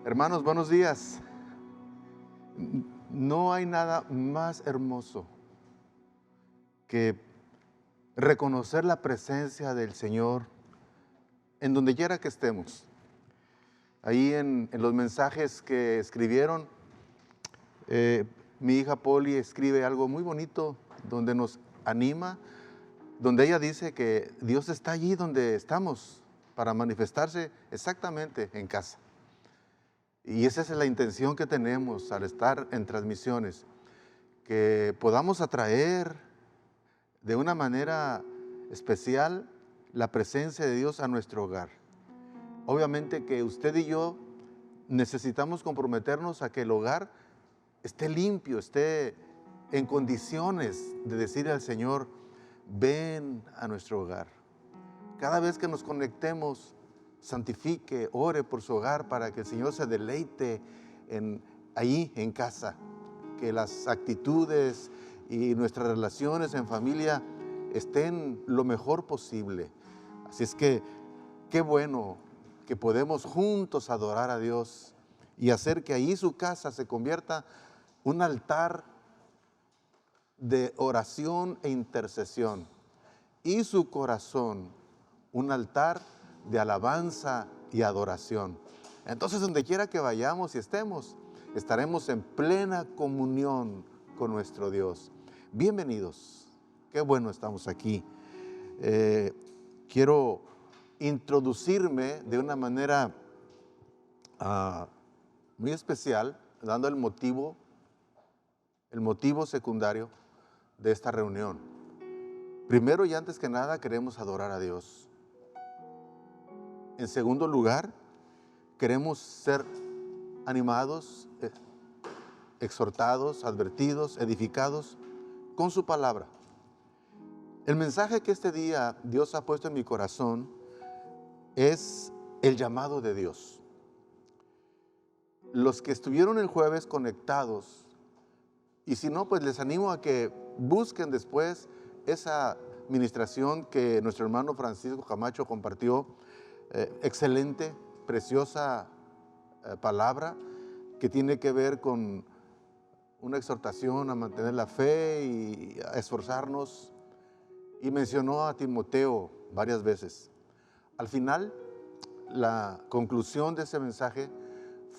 Hermanos, buenos días. No hay nada más hermoso que reconocer la presencia del Señor en donde quiera que estemos. Ahí en los mensajes que escribieron, eh, mi hija Polly escribe algo muy bonito donde nos anima, donde ella dice que Dios está allí donde estamos para manifestarse exactamente en casa. Y esa es la intención que tenemos al estar en transmisiones, que podamos atraer de una manera especial la presencia de Dios a nuestro hogar. Obviamente que usted y yo necesitamos comprometernos a que el hogar esté limpio, esté en condiciones de decirle al Señor, ven a nuestro hogar. Cada vez que nos conectemos, santifique, ore por su hogar para que el Señor se deleite ahí en casa. Que las actitudes y nuestras relaciones en familia estén lo mejor posible. Así es que qué bueno que podemos juntos adorar a Dios y hacer que ahí su casa se convierta un altar de oración e intercesión y su corazón un altar de alabanza y adoración. Entonces, donde quiera que vayamos y estemos, estaremos en plena comunión con nuestro Dios. Bienvenidos, qué bueno estamos aquí. Quiero introducirme de una manera muy especial, dando el motivo secundario de esta reunión. Primero y antes que nada queremos adorar a Dios. En segundo lugar, queremos ser animados, exhortados, advertidos, edificados con su palabra. El mensaje que este día Dios ha puesto en mi corazón es el llamado de Dios. Los que estuvieron el jueves conectados, y si no, pues les animo a que busquen después esa ministración que nuestro hermano Francisco Camacho compartió. Excelente, preciosa palabra que tiene que ver con una exhortación a mantener la fe y a esforzarnos. Y mencionó a Timoteo varias veces. Al final, la conclusión de ese mensaje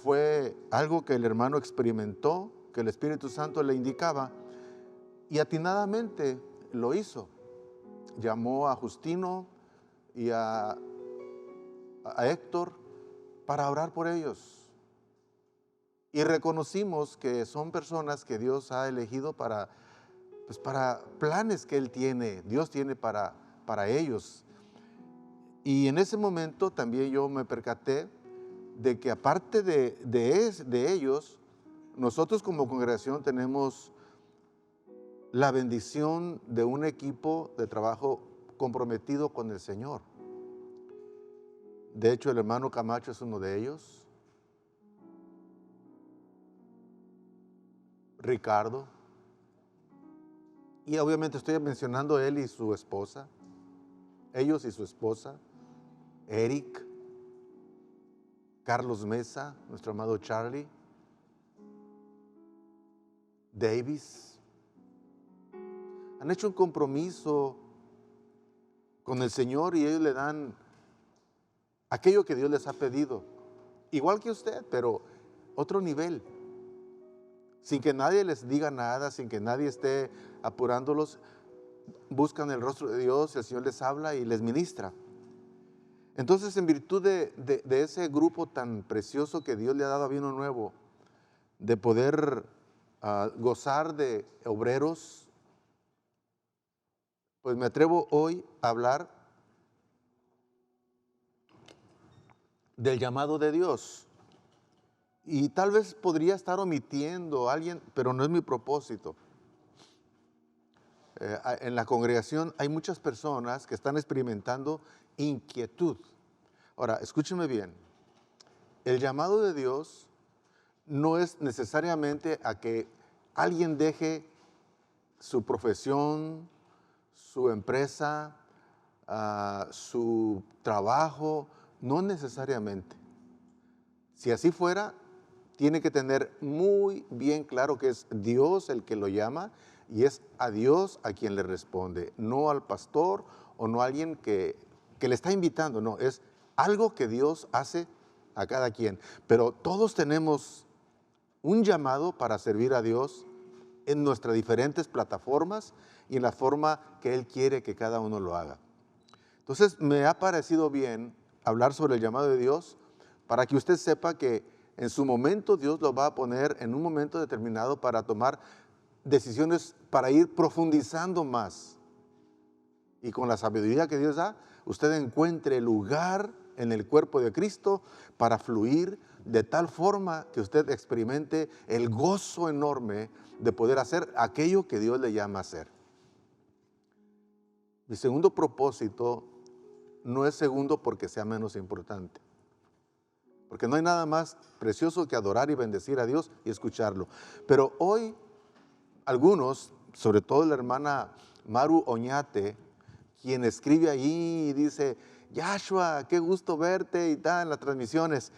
fue algo que el hermano experimentó, que el Espíritu Santo le indicaba, y atinadamente lo hizo. Llamó a Justino y a Héctor para orar por ellos. Y reconocimos que son personas que Dios ha elegido para planes que Dios tiene para ellos. Y en ese momento también yo me percaté de que aparte de ellos, nosotros como congregación tenemos la bendición de un equipo de trabajo comprometido con el Señor. De hecho, el hermano Camacho es uno de ellos. Ricardo. Y obviamente estoy mencionando él y su esposa. Ellos y su esposa. Eric. Carlos Mesa, nuestro amado Charlie. Davis. Han hecho un compromiso con el Señor y ellos le dan aquello que Dios les ha pedido. Igual que usted, pero otro nivel. Sin que nadie les diga nada, sin que nadie esté apurándolos, buscan el rostro de Dios, el Señor les habla y les ministra. Entonces, en virtud de ese grupo tan precioso que Dios le ha dado a Vino Nuevo, de poder gozar de obreros, pues me atrevo hoy a hablar del llamado de Dios. Y tal vez podría estar omitiendo a alguien, pero no es mi propósito. En la congregación hay muchas personas que están experimentando inquietud. Ahora, escúchenme bien. El llamado de Dios no es necesariamente a que alguien deje su profesión, su empresa, su trabajo, no necesariamente. Si así fuera, tiene que tener muy bien claro que es Dios el que lo llama y es a Dios a quien le responde, no al pastor o no a alguien que le está invitando, no, es algo que Dios hace a cada quien. Pero todos tenemos un llamado para servir a Dios en nuestras diferentes plataformas y en la forma que Él quiere que cada uno lo haga. Entonces me ha parecido bien hablar sobre el llamado de Dios para que usted sepa que en su momento Dios lo va a poner en un momento determinado para tomar decisiones, para ir profundizando más. Y con la sabiduría que Dios da, usted encuentre lugar en el cuerpo de Cristo para fluir de tal forma que usted experimente el gozo enorme de poder hacer aquello que Dios le llama a hacer. Mi segundo propósito no es segundo porque sea menos importante. Porque no hay nada más precioso que adorar y bendecir a Dios y escucharlo. Pero hoy algunos, sobre todo la hermana Maru Oñate, quien escribe ahí y dice, Yahshua, qué gusto verte y tal en las transmisiones.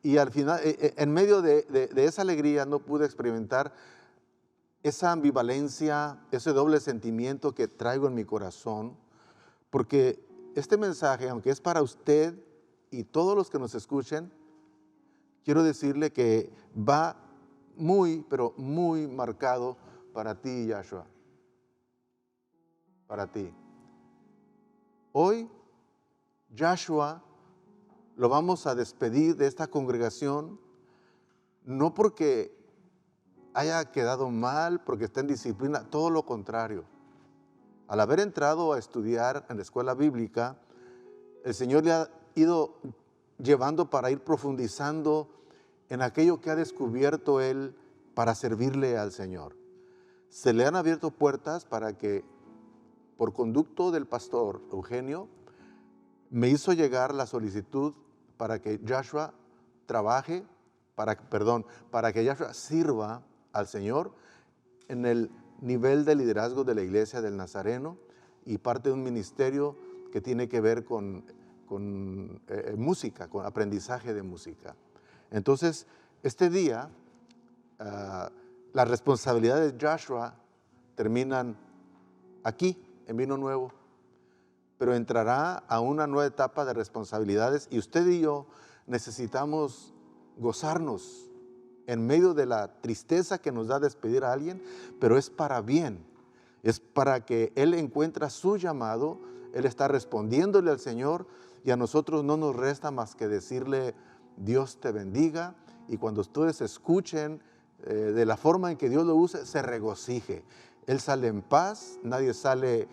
Y al final, en medio de esa alegría no pude experimentar esa ambivalencia, ese doble sentimiento que traigo en mi corazón, porque este mensaje, aunque es para usted y todos los que nos escuchen, quiero decirle que va muy, pero muy marcado para ti, Yahshua, para ti. Hoy, Yahshua lo vamos a despedir de esta congregación, no porque haya quedado mal, porque está en disciplina, todo lo contrario. Al haber entrado a estudiar en la escuela bíblica, el Señor le ha ido llevando para ir profundizando en aquello que ha descubierto Él para servirle al Señor. Se le han abierto puertas para que, por conducto del pastor Eugenio, me hizo llegar la solicitud para que Yahshua trabaje, para que Yahshua sirva al Señor en el nivel de liderazgo de la Iglesia del Nazareno y parte de un ministerio que tiene que ver con música, con aprendizaje de música. Entonces, este día, las responsabilidades de Yahshua terminan aquí, en Vino Nuevo, pero entrará a una nueva etapa de responsabilidades y usted y yo necesitamos gozarnos en medio de la tristeza que nos da despedir a alguien, pero es para bien, es para que Él encuentre su llamado, Él está respondiéndole al Señor y a nosotros no nos resta más que decirle, Dios te bendiga, y cuando ustedes escuchen de la forma en que Dios lo use, se regocije. Él sale en paz, nadie sale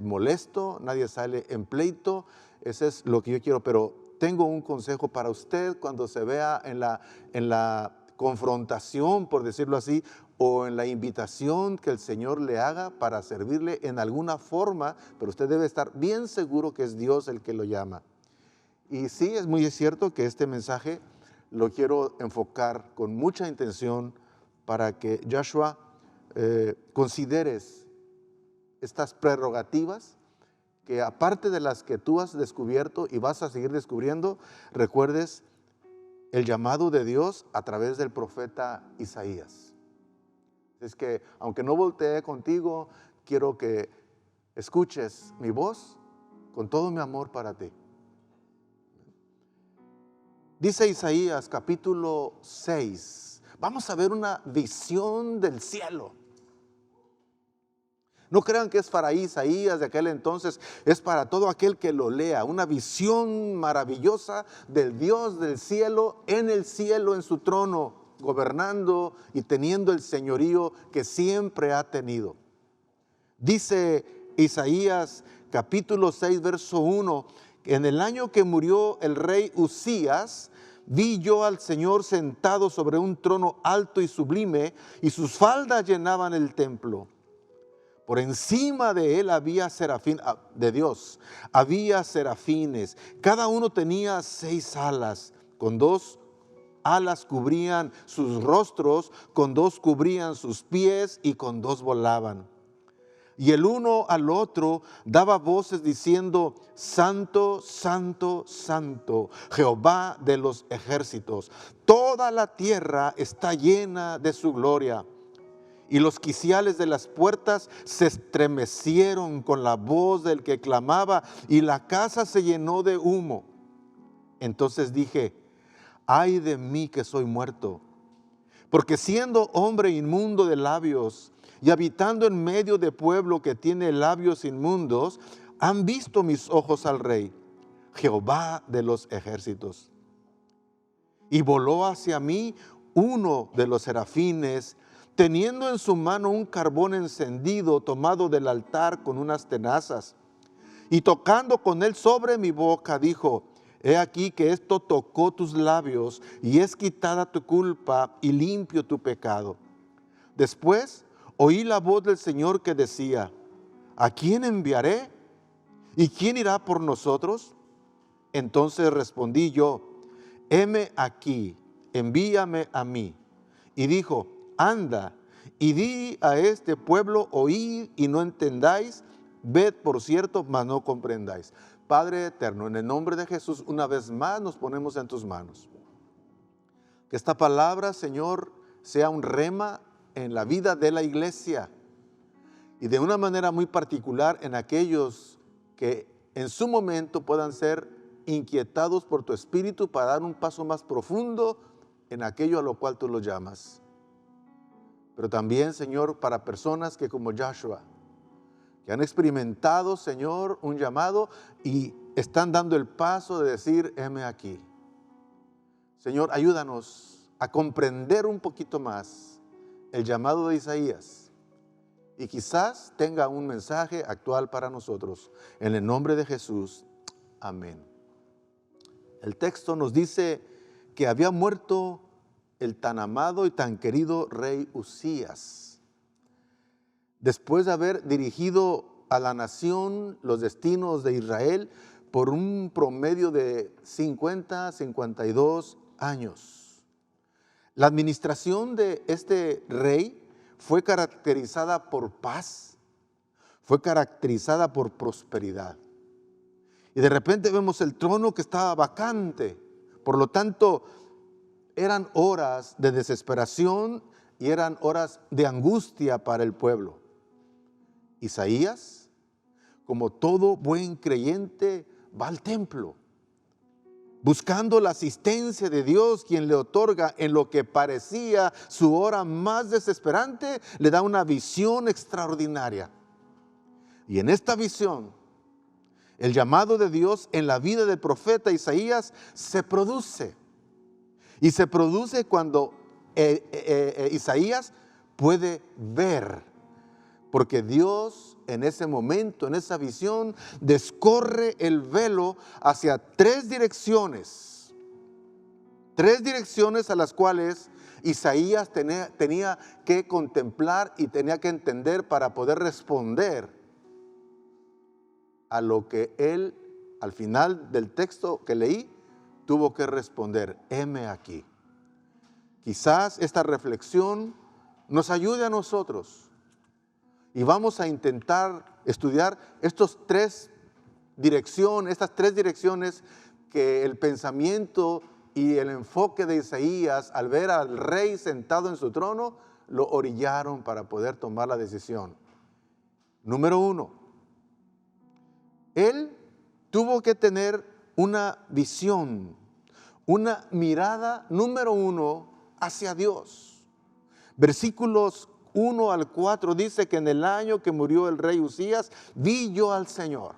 molesto, nadie sale en pleito. Eso es lo que yo quiero, pero tengo un consejo para usted cuando se vea en la confrontación, por decirlo así, o en la invitación que el Señor le haga para servirle en alguna forma, pero usted debe estar bien seguro que es Dios el que lo llama. Y sí, es muy cierto que este mensaje lo quiero enfocar con mucha intención para que Yahshua consideres estas prerrogativas que aparte de las que tú has descubierto y vas a seguir descubriendo, recuerdes el llamado de Dios a través del profeta Isaías. Es que aunque no voltee contigo, quiero que escuches mi voz con todo mi amor para ti. Dice Isaías capítulo 6, vamos a ver una visión del cielo. No crean que es para Isaías de aquel entonces, es para todo aquel que lo lea. Una visión maravillosa del Dios del cielo, en su trono, gobernando y teniendo el señorío que siempre ha tenido. Dice Isaías capítulo 6, verso 1, en el año que murió el rey Uzías, vi yo al Señor sentado sobre un trono alto y sublime, y sus faldas llenaban el templo. Por encima de él había de Dios, había serafines, cada uno tenía 6 alas, con 2 alas cubrían sus rostros, con 2 cubrían sus pies y con 2 volaban. Y el uno al otro daba voces diciendo: Santo, Santo, Santo, Jehová de los ejércitos. Toda la tierra está llena de su gloria. Y los quiciales de las puertas se estremecieron con la voz del que clamaba, y la casa se llenó de humo. Entonces dije: ay de mí que soy muerto, porque siendo hombre inmundo de labios y habitando en medio de pueblo que tiene labios inmundos, han visto mis ojos al Rey, Jehová de los ejércitos. Y voló hacia mí uno de los serafines, teniendo en su mano un carbón encendido tomado del altar con unas tenazas. Y tocando con él sobre mi boca, dijo: he aquí que esto tocó tus labios, y es quitada tu culpa y limpio tu pecado. Después oí la voz del Señor que decía: ¿a quién enviaré? ¿Y quién irá por nosotros? Entonces respondí yo: heme aquí, envíame a mí. Y dijo: anda, y di a este pueblo: oíd y no entendáis, ved por cierto, mas no comprendáis. Padre eterno, en el nombre de Jesús, una vez más nos ponemos en tus manos. Que esta palabra, Señor, sea un rema en la vida de la iglesia, y de una manera muy particular en aquellos que en su momento puedan ser inquietados por tu Espíritu para dar un paso más profundo en aquello a lo cual tú los llamas. Pero también, Señor, para personas que como Joshua, que han experimentado, Señor, un llamado y están dando el paso de decir: heme aquí. Señor, ayúdanos a comprender un poquito más el llamado de Isaías, y quizás tenga un mensaje actual para nosotros. En el nombre de Jesús, amén. El texto nos dice que había muerto el tan amado y tan querido rey Uzías, después de haber dirigido a la nación los destinos de Israel por un promedio de 52 años. La administración de este rey fue caracterizada por paz, fue caracterizada por prosperidad. Y de repente vemos el trono que estaba vacante. Por lo tanto, eran horas de desesperación y eran horas de angustia para el pueblo. Isaías, como todo buen creyente, va al templo, buscando la asistencia de Dios, quien le otorga en lo que parecía su hora más desesperante, le da una visión extraordinaria. Y en esta visión, el llamado de Dios en la vida del profeta Isaías se produce. Y se produce cuando Isaías puede ver. Porque Dios en ese momento, en esa visión, descorre el velo hacia tres direcciones a las cuales Isaías tenía que contemplar y tenía que entender para poder responder a lo que él, al final del texto que leí, tuvo que responder: heme aquí. Quizás esta reflexión nos ayude a nosotros. Y vamos a intentar estudiar estas tres direcciones que el pensamiento y el enfoque de Isaías, al ver al rey sentado en su trono, lo orillaron para poder tomar la decisión. Número 1, él tuvo que tener una visión, una mirada, número 1, hacia Dios. Versículos 1 al 4 dice que en el año que murió el rey Uzías, vi yo al Señor.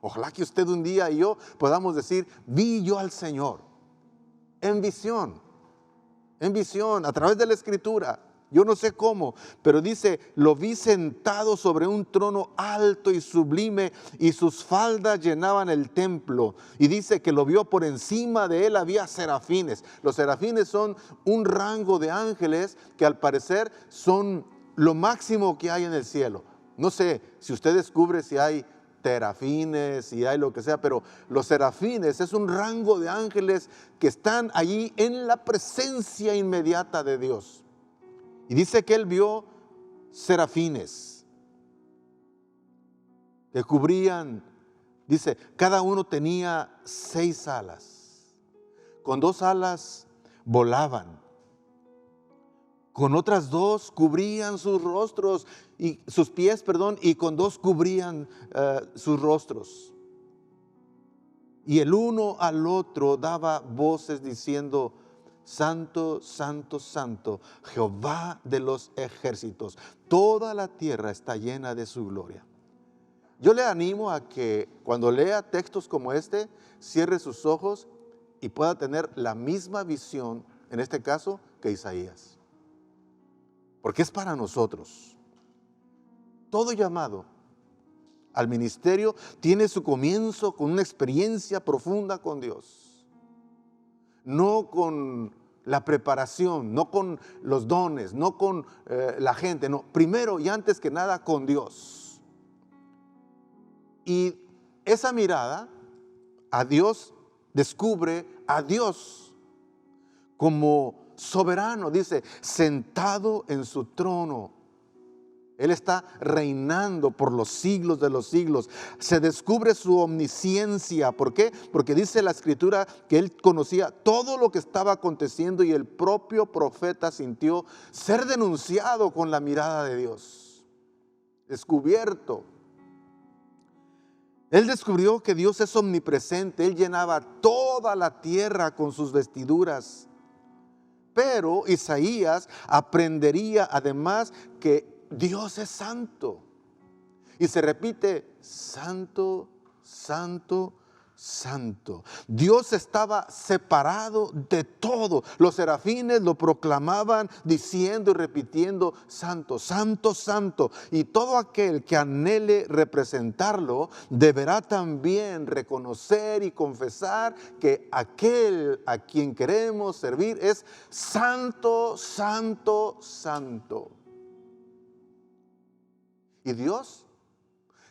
Ojalá que usted un día y yo podamos decir: vi yo al Señor. En visión, a través de la Escritura. Yo no sé cómo, pero dice: lo vi sentado sobre un trono alto y sublime, y sus faldas llenaban el templo. Y dice que lo vio por encima de él había serafines. Los serafines son un rango de ángeles que al parecer son lo máximo que hay en el cielo. No sé si usted descubre si hay terafines, si hay lo que sea, pero los serafines es un rango de ángeles que están allí en la presencia inmediata de Dios. Y dice que él vio serafines. que cubrían, dice, cada uno tenía 6 alas. Con 2 alas volaban. Con otras 2 cubrían sus rostros, y sus pies, y con 2 cubrían sus rostros. Y el uno al otro daba voces diciendo: Santo, santo, santo, Jehová de los ejércitos. Toda la tierra está llena de su gloria. Yo le animo a que cuando lea textos como este, cierre sus ojos y pueda tener la misma visión, en este caso, que Isaías. Porque es para nosotros. Todo llamado al ministerio tiene su comienzo con una experiencia profunda con Dios. No con la preparación, no con los dones, no con la gente, no. Primero y antes que nada con Dios. Y esa mirada a Dios descubre a Dios como soberano, dice, sentado en su trono. Él está reinando por los siglos de los siglos. Se descubre su omnisciencia. ¿Por qué? Porque dice la Escritura que Él conocía todo lo que estaba aconteciendo y el propio profeta sintió ser denunciado con la mirada de Dios. Descubierto. Él descubrió que Dios es omnipresente. Él llenaba toda la tierra con sus vestiduras. Pero Isaías aprendería además que Dios es santo. Y se repite, santo, santo, santo. Dios estaba separado de todo. Los serafines lo proclamaban diciendo y repitiendo, santo, santo, santo. Y todo aquel que anhele representarlo deberá también reconocer y confesar que aquel a quien queremos servir es santo, santo, santo. Y Dios,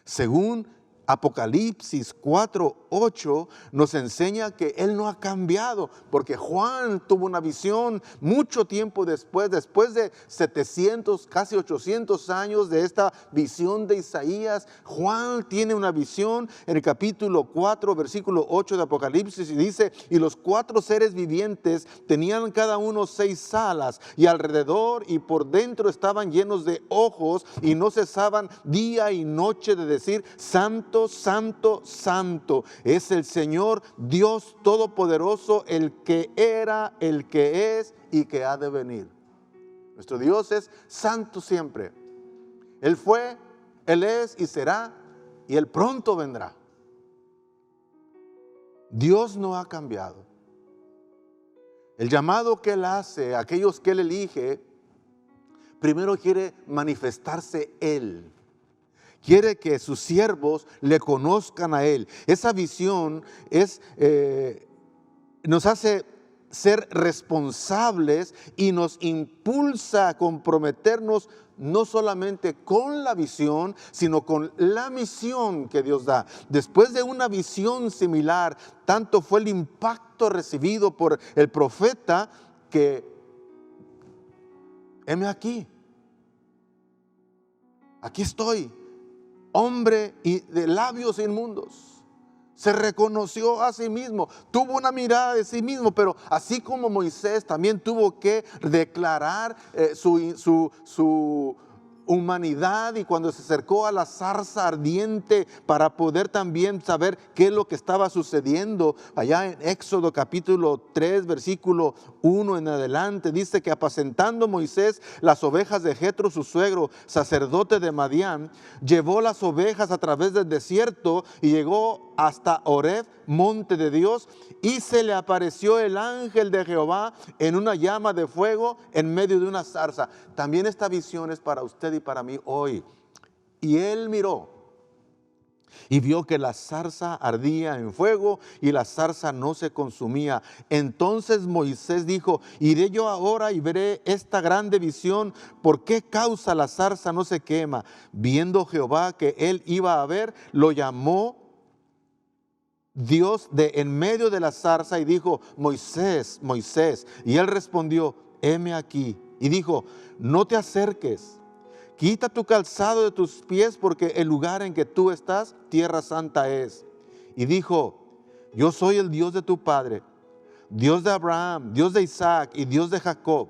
según Apocalipsis 4:8, nos enseña que Él no ha cambiado, porque Juan tuvo una visión mucho tiempo después de 700, casi 800 años de esta visión de Isaías. Juan tiene una visión en el capítulo 4, versículo 8 de Apocalipsis, y dice, y los 4 seres vivientes tenían cada uno 6 alas, y alrededor y por dentro estaban llenos de ojos, y no cesaban día y noche de decir, santo, santo, santo es el Señor Dios Todopoderoso, el que era, el que es y que ha de venir. Nuestro Dios es santo siempre. Él fue, Él es y será, y Él pronto vendrá. Dios no ha cambiado. El llamado que Él hace a aquellos que Él elige, primero quiere manifestarse Él. Quiere que sus siervos le conozcan a Él. Esa visión nos hace ser responsables y nos impulsa a comprometernos no solamente con la visión, sino con la misión que Dios da. Después de una visión similar, tanto fue el impacto recibido por el profeta que, heme aquí estoy, hombre y de labios inmundos. Se reconoció a sí mismo, tuvo una mirada de sí mismo, pero así como Moisés también tuvo que declarar su humanidad, y cuando se acercó a la zarza ardiente para poder también saber qué es lo que estaba sucediendo, allá en Éxodo capítulo 3 versículo 1 en adelante, dice que apacentando Moisés las ovejas de Jetro su suegro, sacerdote de Madián, llevó las ovejas a través del desierto y llegó hasta Horeb, monte de Dios, y se le apareció el ángel de Jehová en una llama de fuego en medio de una zarza. También esta visión es para usted y para mí hoy. Y él miró y vio que la zarza ardía en fuego y la zarza no se consumía. Entonces Moisés dijo, iré yo ahora y veré esta grande visión, ¿por qué causa la zarza no se quema? Viendo Jehová que él iba a ver, lo llamó Dios de en medio de la zarza y dijo, Moisés, Moisés. Y él respondió, heme aquí. Y dijo, no te acerques, quita tu calzado de tus pies, porque el lugar en que tú estás, tierra santa es. Y dijo, yo soy el Dios de tu padre, Dios de Abraham, Dios de Isaac y Dios de Jacob.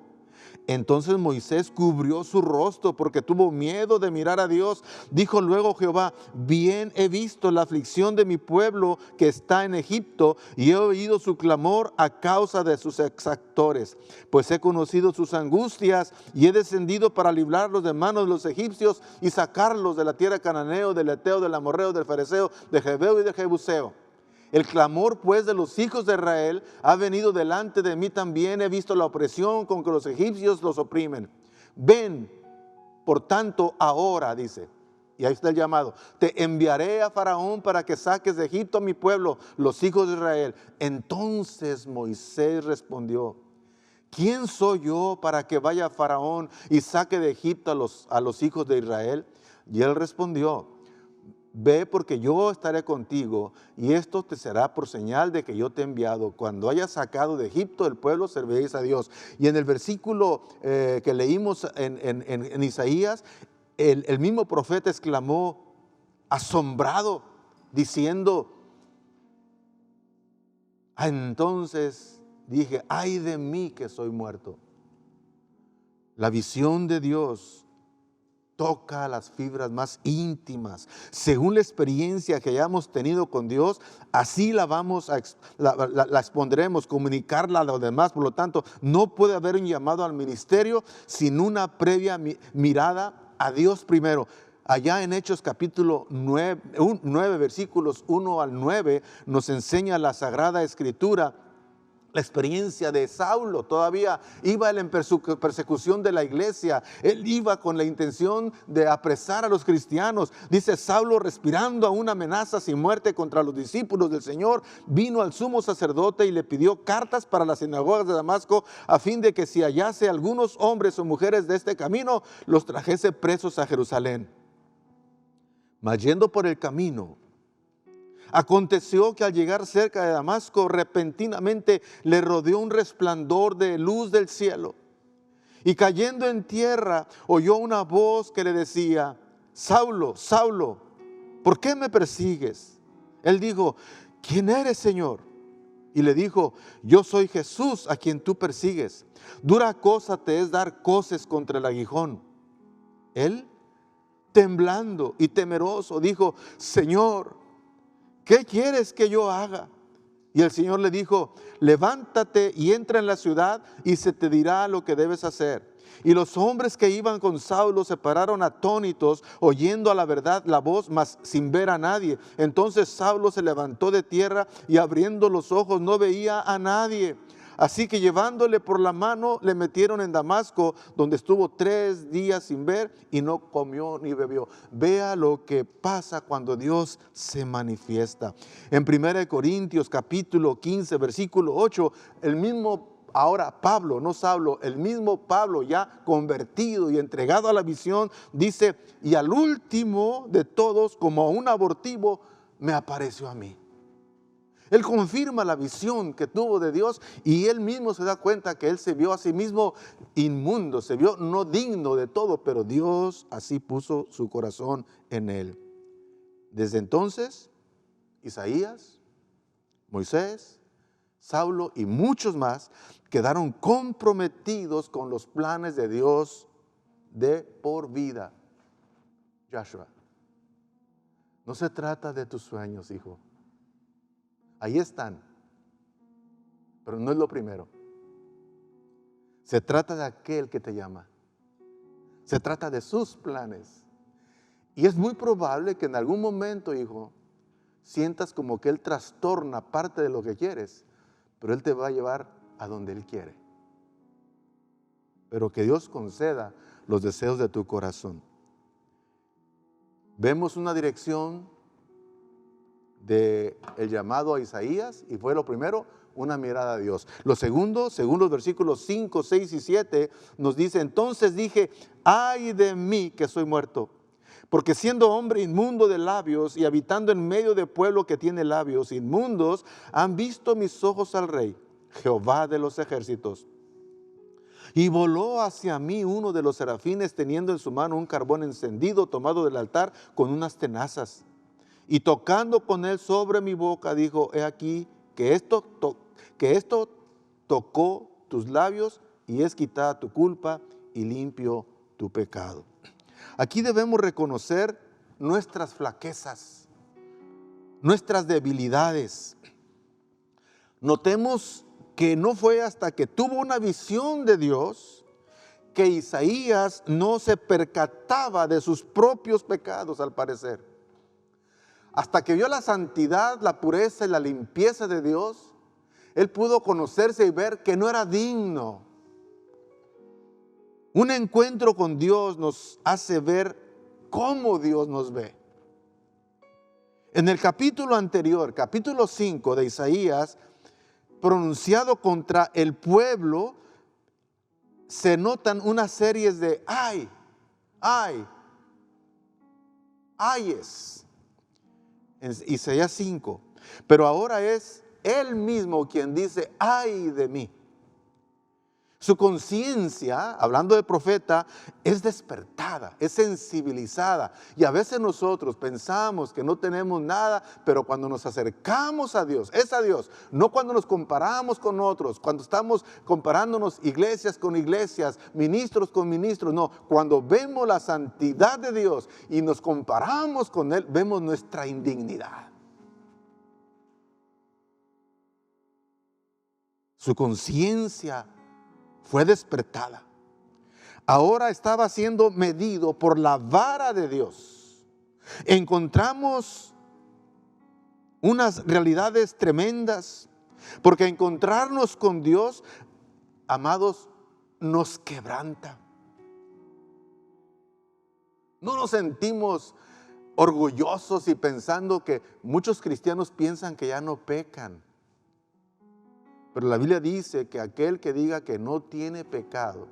Entonces Moisés cubrió su rostro porque tuvo miedo de mirar a Dios. Dijo luego Jehová, bien he visto la aflicción de mi pueblo que está en Egipto, y he oído su clamor a causa de sus exactores. Pues he conocido sus angustias y he descendido para librarlos de manos de los egipcios y sacarlos de la tierra cananeo, del eteo, del amorreo, del fereceo, de jebeo y de jebuseo. El clamor pues de los hijos de Israel ha venido delante de mí también. He visto la opresión con que los egipcios los oprimen. Ven, por tanto, ahora, dice, y ahí está el llamado, te enviaré a Faraón para que saques de Egipto a mi pueblo, los hijos de Israel. Entonces Moisés respondió, ¿quién soy yo para que vaya a Faraón y saque de Egipto a los hijos de Israel? Y él respondió, ve, porque yo estaré contigo, y esto te será por señal de que yo te he enviado. Cuando hayas sacado de Egipto el pueblo, serviréis a Dios. Y en el versículo que leímos en Isaías, el mismo profeta exclamó, asombrado, diciendo, entonces dije, ay de mí que soy muerto. La visión de Dios toca las fibras más íntimas. Según la experiencia que hayamos tenido con Dios, así la expondremos, comunicarla a los demás. Por lo tanto, no puede haber un llamado al ministerio sin una previa mirada a Dios primero. Allá en Hechos capítulo 9, versículos 1 al 9, nos enseña la Sagrada Escritura la experiencia de Saulo. Todavía iba él en persecución de la iglesia. Él iba con la intención de apresar a los cristianos. Dice, Saulo, respirando aún amenazas y muerte contra los discípulos del Señor, vino al sumo sacerdote y le pidió cartas para las sinagogas de Damasco, a fin de que si hallase algunos hombres o mujeres de este camino, los trajese presos a Jerusalén. Mas yendo por el camino, aconteció que al llegar cerca de Damasco, repentinamente le rodeó un resplandor de luz del cielo. Y cayendo en tierra, oyó una voz que le decía, Saulo, Saulo, ¿por qué me persigues? Él dijo, ¿quién eres, Señor? Y le dijo, yo soy Jesús a quien tú persigues. Dura cosa te es dar coces contra el aguijón. Él, temblando y temeroso, dijo, Señor, ¿qué quieres que yo haga? Y el Señor le dijo, levántate y entra en la ciudad y se te dirá lo que debes hacer. Y los hombres que iban con Saulo se pararon atónitos, oyendo a la verdad la voz, mas sin ver a nadie. Entonces Saulo se levantó de tierra y abriendo los ojos no veía a nadie. Así que llevándole por la mano le metieron en Damasco, donde estuvo 3 días sin ver y no comió ni bebió. Vea lo que pasa cuando Dios se manifiesta. En 1 Corintios capítulo 15 versículo 8, el mismo ahora Pablo, no Saulo, el mismo Pablo ya convertido y entregado a la visión, dice, y al último de todos, como a un abortivo, me apareció a mí. Él confirma la visión que tuvo de Dios y él mismo se da cuenta que él se vio a sí mismo inmundo, se vio no digno de todo, pero Dios así puso su corazón en él. Desde entonces, Isaías, Moisés, Saulo y muchos más quedaron comprometidos con los planes de Dios de por vida. Joshua, no se trata de tus sueños, hijo. Ahí están, pero no es lo primero. Se trata de aquel que te llama. Se trata de sus planes. Y es muy probable que en algún momento, hijo, sientas como que Él trastorna parte de lo que quieres, pero Él te va a llevar a donde Él quiere. Pero que Dios conceda los deseos de tu corazón. Vemos una dirección del llamado a Isaías, y fue lo primero, una mirada a Dios. Lo segundo, según los versículos 5, 6 y 7, nos dice, entonces dije, ay de mí que soy muerto, porque siendo hombre inmundo de labios y habitando en medio de pueblo que tiene labios inmundos, han visto mis ojos al Rey, Jehová de los ejércitos. Y voló hacia mí uno de los serafines teniendo en su mano un carbón encendido tomado del altar con unas tenazas. Y tocando con él sobre mi boca, dijo, he aquí que esto tocó tus labios y es quitada tu culpa y limpio tu pecado. Aquí debemos reconocer nuestras flaquezas, nuestras debilidades. Notemos que no fue hasta que tuvo una visión de Dios que Isaías no se percataba de sus propios pecados, al parecer. Hasta que vio la santidad, la pureza y la limpieza de Dios, él pudo conocerse y ver que no era digno. Un encuentro con Dios nos hace ver cómo Dios nos ve. En el capítulo anterior, capítulo 5 de Isaías, pronunciado contra el pueblo, se notan una serie de ayes. En Isaías 5. Pero ahora es él mismo quien dice, ay de mí. Su conciencia, hablando de profeta, es despertada, es sensibilizada. Y a veces nosotros pensamos que no tenemos nada, pero cuando nos acercamos a Dios, es a Dios. No cuando nos comparamos con otros, cuando estamos comparándonos iglesias con iglesias, ministros con ministros. No, cuando vemos la santidad de Dios y nos comparamos con Él, vemos nuestra indignidad. Su conciencia fue despertada. Ahora estaba siendo medido por la vara de Dios. Encontramos unas realidades tremendas, porque encontrarnos con Dios, amados, nos quebranta. No nos sentimos orgullosos y pensando que muchos cristianos piensan que ya no pecan. Pero la Biblia dice que aquel que diga que no tiene pecado,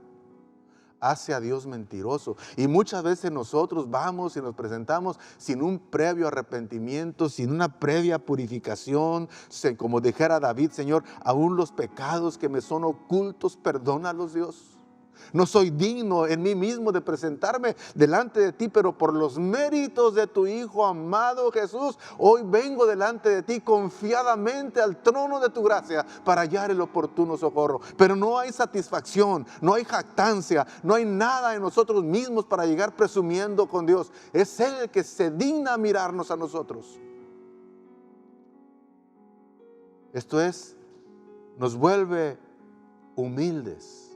hace a Dios mentiroso. Y muchas veces nosotros vamos y nos presentamos sin un previo arrepentimiento, sin una previa purificación. Como dijera David, Señor, aún los pecados que me son ocultos, perdónalos, Dios. No soy digno en mí mismo de presentarme delante de ti, pero por los méritos de tu Hijo amado Jesús, hoy vengo delante de ti confiadamente al trono de tu gracia para hallar el oportuno socorro. Pero no hay satisfacción, no hay jactancia, no hay nada en nosotros mismos para llegar presumiendo con Dios. Es Él el que se digna a mirarnos a nosotros. Esto es, nos vuelve humildes,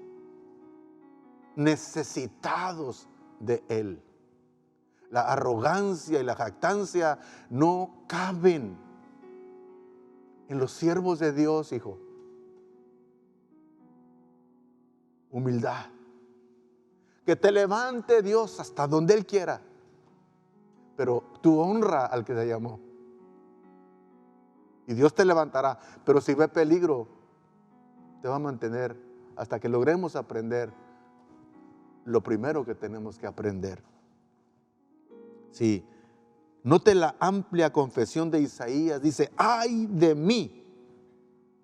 necesitados de Él. La arrogancia y la jactancia no caben en los siervos de Dios, hijo. Humildad. Que te levante Dios hasta donde Él quiera, pero tú honra al que te llamó. Y Dios te levantará, pero si ve peligro, te va a mantener hasta que logremos aprender lo primero que tenemos que aprender. Sí, note la amplia confesión de Isaías. Dice, ay de mí,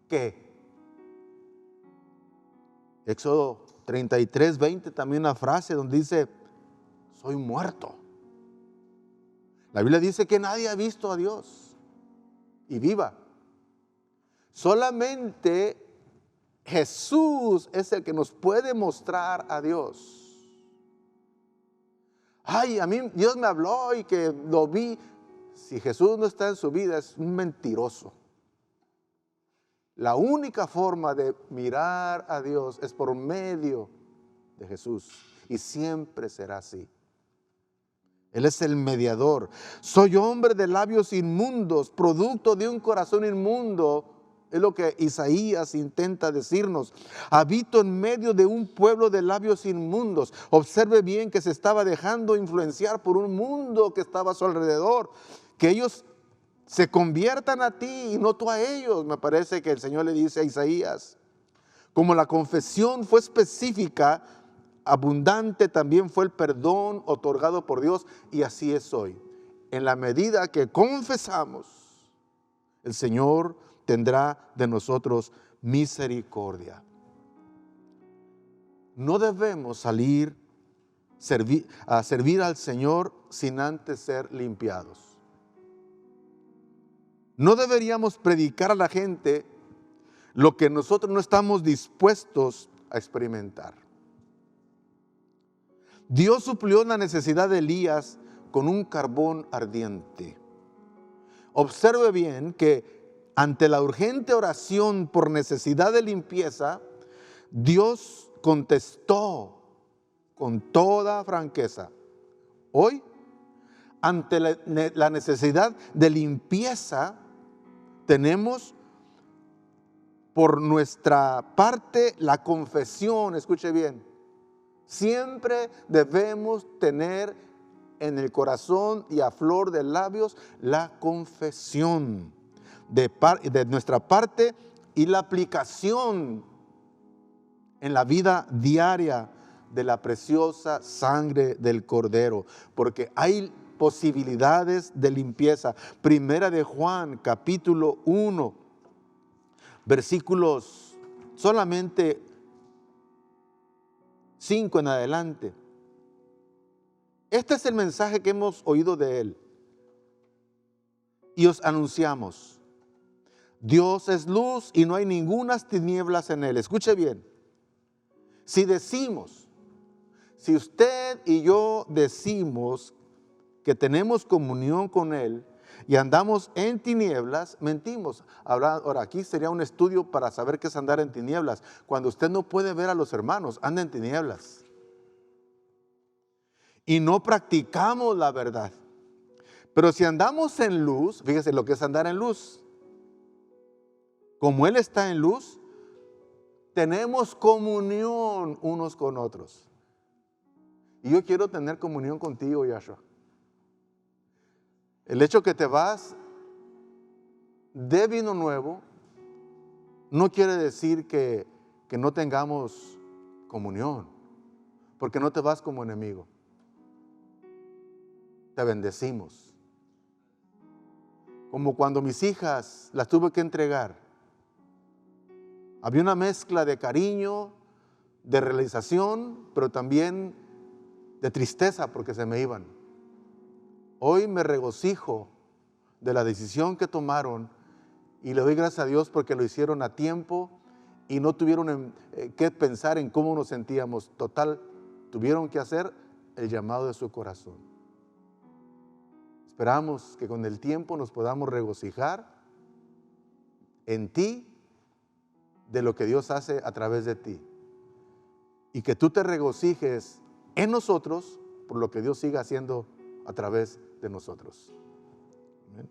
¿qué? Éxodo 33, 20, también una frase donde dice, soy muerto. La Biblia dice que nadie ha visto a Dios y viva. Solamente Jesús es el que nos puede mostrar a Dios. Ay, a mí Dios me habló y que lo vi. Si Jesús no está en su vida, es un mentiroso. La única forma de mirar a Dios es por medio de Jesús. Y siempre será así. Él es el mediador. Soy hombre de labios inmundos, producto de un corazón inmundo. Es lo que Isaías intenta decirnos. Habito en medio de un pueblo de labios inmundos. Observe bien que se estaba dejando influenciar por un mundo que estaba a su alrededor. Que ellos se conviertan a ti y no tú a ellos. Me parece que el Señor le dice a Isaías. Como la confesión fue específica, abundante también fue el perdón otorgado por Dios. Y así es hoy. En la medida que confesamos, el Señor tendrá de nosotros misericordia. no debemos salir a servir al Señor sin antes ser limpiados. No deberíamos predicar a la gente lo que nosotros no estamos dispuestos a experimentar. Dios suplió la necesidad de Elías con un carbón ardiente. Observe bien que ante la urgente oración por necesidad de limpieza, Dios contestó con toda franqueza. Hoy, ante la necesidad de limpieza, tenemos por nuestra parte la confesión. Escuche bien, siempre debemos tener en el corazón y a flor de labios la confesión de nuestra parte y la aplicación en la vida diaria de la preciosa sangre del Cordero, porque hay posibilidades de limpieza. Primera de Juan, capítulo 1, versículos solamente 5 en adelante. Este es el mensaje que hemos oído de Él y os anunciamos. Dios es luz y no hay ningunas tinieblas en Él. Escuche bien. Si usted y yo decimos que tenemos comunión con Él y andamos en tinieblas, mentimos. Ahora, aquí sería un estudio para saber qué es andar en tinieblas. Cuando usted no puede ver a los hermanos, anda en tinieblas. Y no practicamos la verdad. Pero si andamos en luz, fíjese lo que es andar en luz. Como Él está en luz, tenemos comunión unos con otros. Y yo quiero tener comunión contigo, Yahshua. El hecho que te vas de vino nuevo no quiere decir que no tengamos comunión, porque no te vas como enemigo. Te bendecimos. Como cuando mis hijas las tuve que entregar. Había una mezcla de cariño, de realización, pero también de tristeza porque se me iban. Hoy me regocijo de la decisión que tomaron y le doy gracias a Dios porque lo hicieron a tiempo y no tuvieron que pensar en cómo nos sentíamos. Total, tuvieron que hacer el llamado de su corazón. Esperamos que con el tiempo nos podamos regocijar en ti de lo que Dios hace a través de ti. Y que tú te regocijes en nosotros por lo que Dios siga haciendo a través de nosotros. ¿Amén?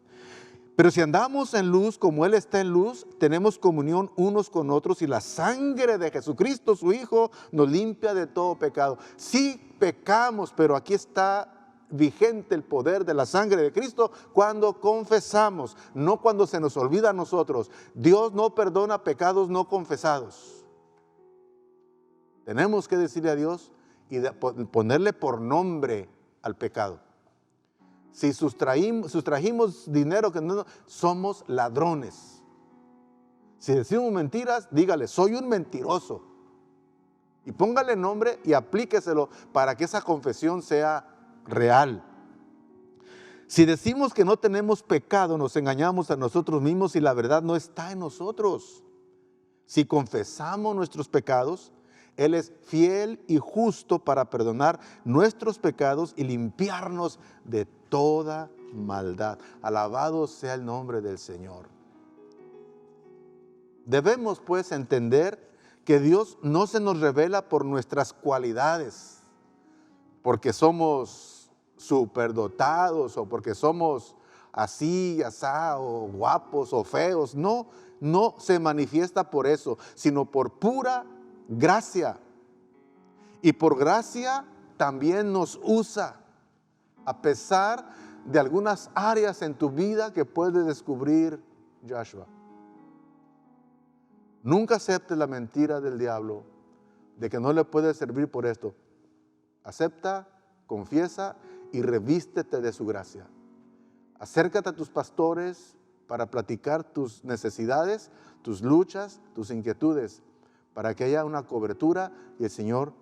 Pero si andamos en luz como Él está en luz, tenemos comunión unos con otros y la sangre de Jesucristo, su Hijo, nos limpia de todo pecado. Sí pecamos, pero aquí está vigente el poder de la sangre de Cristo cuando confesamos, no cuando se nos olvida a nosotros. Dios no perdona pecados no confesados. Tenemos que decirle a Dios y ponerle por nombre al pecado. Si sustrajimos dinero que no, somos ladrones. Si decimos mentiras, dígale, soy un mentiroso. Y póngale nombre y aplíqueselo para que esa confesión sea real. Si decimos que no tenemos pecado, nos engañamos a nosotros mismos y la verdad no está en nosotros. Si confesamos nuestros pecados, Él es fiel y justo para perdonar nuestros pecados y limpiarnos de toda maldad. Alabado sea el nombre del Señor. Debemos pues entender que Dios no se nos revela por nuestras cualidades, porque somos superdotados o porque somos así, asá, o guapos o feos. No, no se manifiesta por eso, sino por pura gracia. Y por gracia también nos usa, a pesar de algunas áreas en tu vida que puedes descubrir Yahshua. Nunca aceptes la mentira del diablo de que no le puedes servir por esto. Acepta, confiesa y revístete de su gracia. Acércate a tus pastores para platicar tus necesidades, tus luchas, tus inquietudes, para que haya una cobertura y el Señor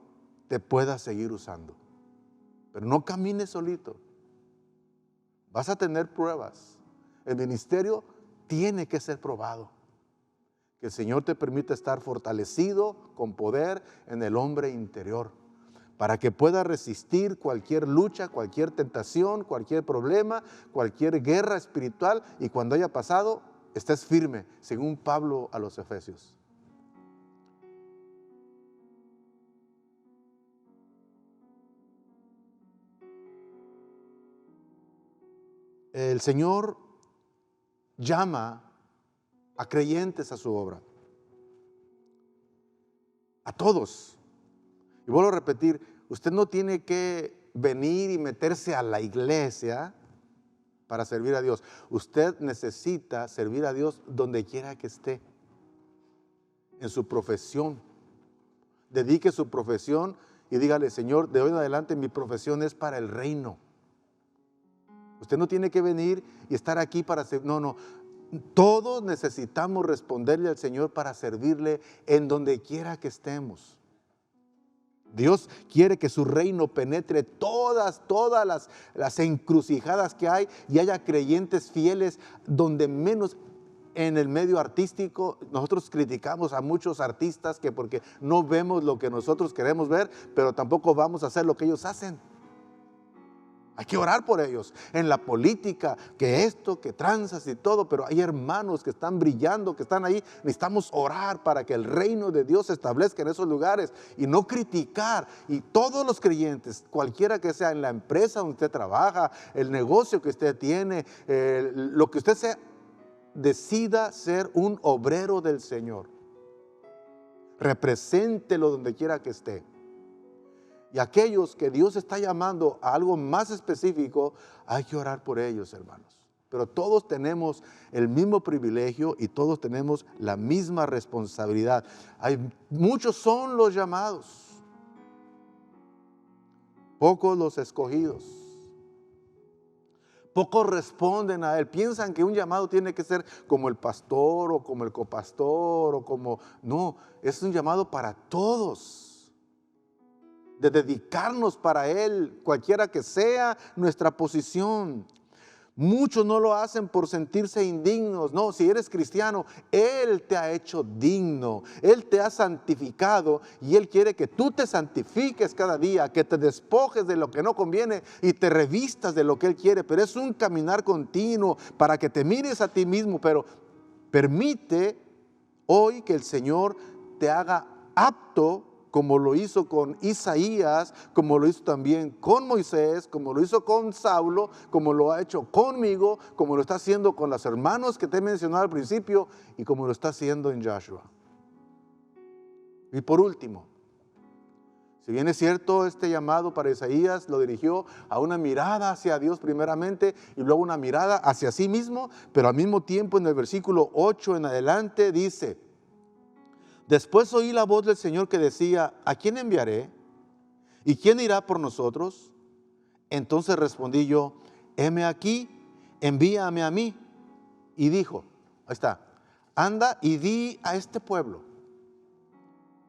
te pueda seguir usando. Pero no camines solito. Vas a tener pruebas. El ministerio tiene que ser probado. Que el Señor te permita estar fortalecido con poder en el hombre interior, para que pueda resistir cualquier lucha, cualquier tentación, cualquier problema, cualquier guerra espiritual, y cuando haya pasado, estés firme, según Pablo a los Efesios. El Señor llama a creyentes a su obra. A todos. Y vuelvo a repetir, usted no tiene que venir y meterse a la iglesia para servir a Dios. Usted necesita servir a Dios donde quiera que esté. En su profesión. Dedique su profesión y dígale, Señor, de hoy en adelante mi profesión es para el reino. Usted no tiene que venir y estar aquí para servir. No. Todos necesitamos responderle al Señor para servirle en donde quiera que estemos. Dios quiere que su reino penetre todas las encrucijadas que hay y haya creyentes fieles donde menos. En el medio artístico, nosotros criticamos a muchos artistas que porque no vemos lo que nosotros queremos ver, pero tampoco vamos a hacer lo que ellos hacen. Hay que orar por ellos. En la política, que tranzas y todo, pero hay hermanos que están brillando, que están ahí. Necesitamos orar para que el reino de Dios se establezca en esos lugares y no criticar. Y todos los creyentes, cualquiera que sea, en la empresa donde usted trabaja, el negocio que usted tiene, lo que usted sea, decida ser un obrero del Señor. Represéntelo donde quiera que esté. Y aquellos que Dios está llamando a algo más específico, hay que orar por ellos, hermanos. Pero todos tenemos el mismo privilegio y todos tenemos la misma responsabilidad. Muchos son los llamados, pocos los escogidos. Pocos responden a él. Piensan que un llamado tiene que ser como el pastor o como el copastor o como... No, es un llamado para todos. De dedicarnos para él, cualquiera que sea nuestra posición. Muchos no lo hacen por sentirse indignos. No, si eres cristiano, Él te ha hecho digno. Él te ha santificado y Él quiere que tú te santifiques cada día, que te despojes de lo que no conviene y te revistas de lo que Él quiere. Pero es un caminar continuo para que te mires a ti mismo. Pero permite hoy que el Señor te haga apto, como lo hizo con Isaías, como lo hizo también con Moisés, como lo hizo con Saulo, como lo ha hecho conmigo, como lo está haciendo con los hermanos que te he mencionado al principio y como lo está haciendo en Joshua. Y por último, si bien es cierto, este llamado para Isaías lo dirigió a una mirada hacia Dios primeramente y luego una mirada hacia sí mismo, pero al mismo tiempo en el versículo 8 en adelante dice: después oí la voz del Señor que decía, ¿a quién enviaré? ¿Y quién irá por nosotros? Entonces respondí yo, heme aquí, envíame a mí. Y dijo, ahí está, anda y di a este pueblo,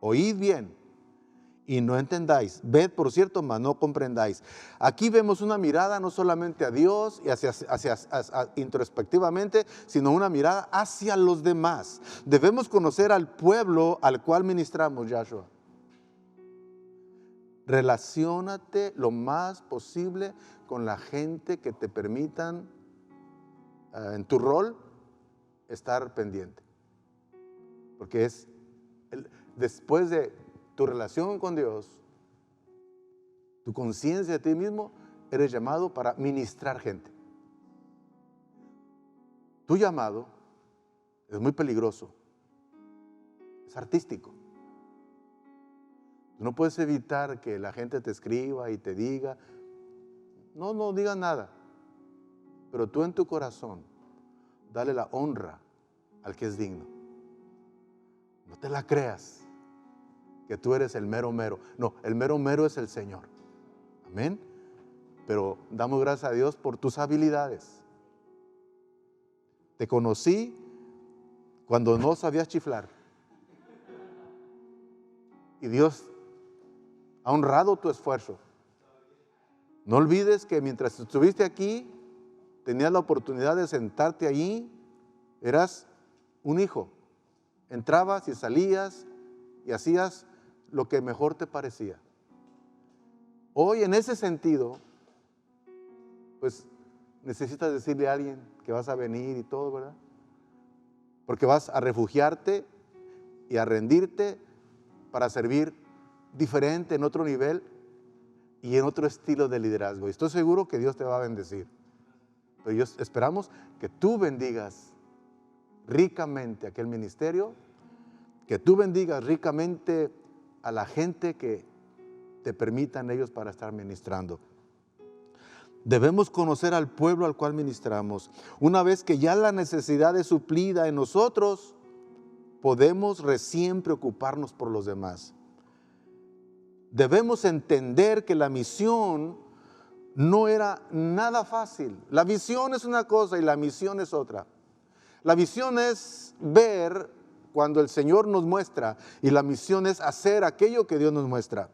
oíd bien y no entendáis, ved por cierto, mas no comprendáis. Aquí vemos una mirada no solamente a Dios y hacia introspectivamente, sino una mirada hacia los demás. Debemos conocer al pueblo al cual ministramos, Joshua. Relaciónate lo más posible con la gente que te permitan en tu rol estar pendiente. Porque después de tu relación con Dios, tu conciencia de ti mismo, eres llamado para ministrar gente. Tu llamado es muy peligroso, es artístico. Tú no puedes evitar que la gente te escriba y te diga, no diga nada, pero tú en tu corazón, dale la honra al que es digno. No te la creas que tú eres el mero mero. No, el mero mero es el Señor. Amén. Pero damos gracias a Dios por tus habilidades. Te conocí cuando no sabías chiflar. Y Dios ha honrado tu esfuerzo. No olvides que mientras estuviste aquí, tenías la oportunidad de sentarte allí, eras un hijo. Entrabas y salías y hacías lo que mejor te parecía. Hoy, en ese sentido, pues necesitas decirle a alguien que vas a venir y todo, ¿verdad? Porque vas a refugiarte y a rendirte para servir diferente, en otro nivel y en otro estilo de liderazgo. Y estoy seguro que Dios te va a bendecir. Pero esperamos que tú bendigas ricamente aquel ministerio, que tú bendigas ricamente a la gente que te permitan ellos para estar ministrando. Debemos conocer al pueblo al cual ministramos. Una vez que ya la necesidad es suplida en nosotros, podemos recién preocuparnos por los demás. Debemos entender que la misión no era nada fácil. La visión es una cosa y la misión es otra. La visión es ver cuando el Señor nos muestra, y la misión es hacer aquello que Dios nos muestra,